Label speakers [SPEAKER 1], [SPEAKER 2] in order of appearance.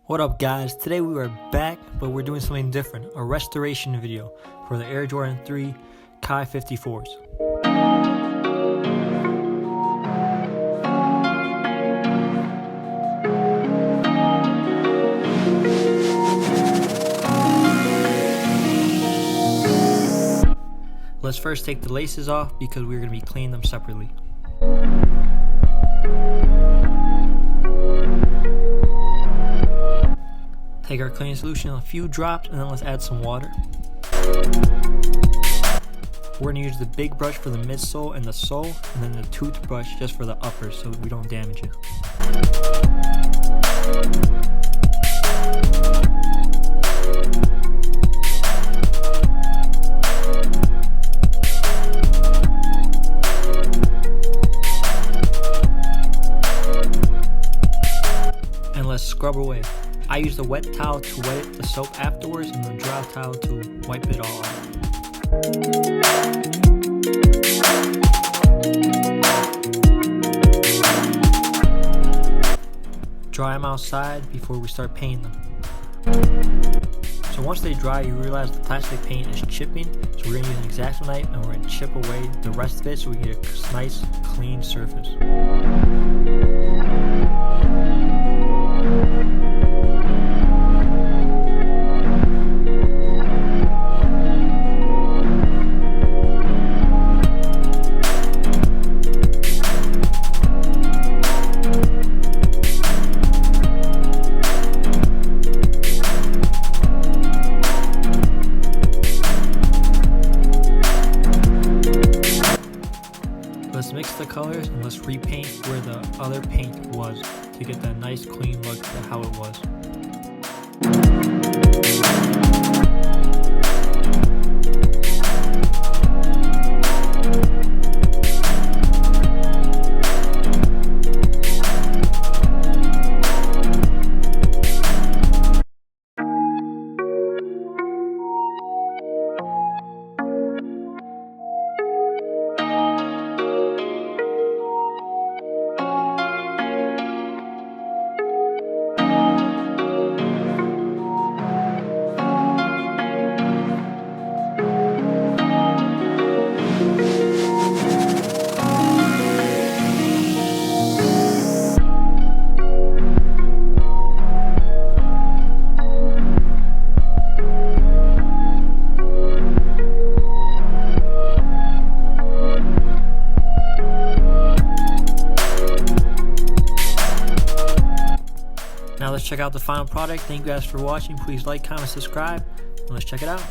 [SPEAKER 1] What up guys, today we are back, but we're doing something different, a restoration video for the Air Jordan 3 Quai 54s. Let's first take the laces off because we're going to be cleaning them separately. Take our cleaning solution, a few drops, and then let's add some water. We're going to use the big brush for the midsole and the sole, and then the toothbrush just for the uppers so we don't damage it. And let's scrub away. I use the wet towel to wet the soap afterwards and the dry towel to wipe it all off. Dry them outside before we start painting them. So once they dry, you realize the plastic paint is chipping, so we're going to use an X-Acto knife and we're going to chip away the rest of it so we get a nice clean surface. Let's mix the colors and let's repaint where the other paint was to get that nice clean look to how it was. Now let's check out the final product. Thank you guys for watching. Please like, comment, subscribe, and let's check it out.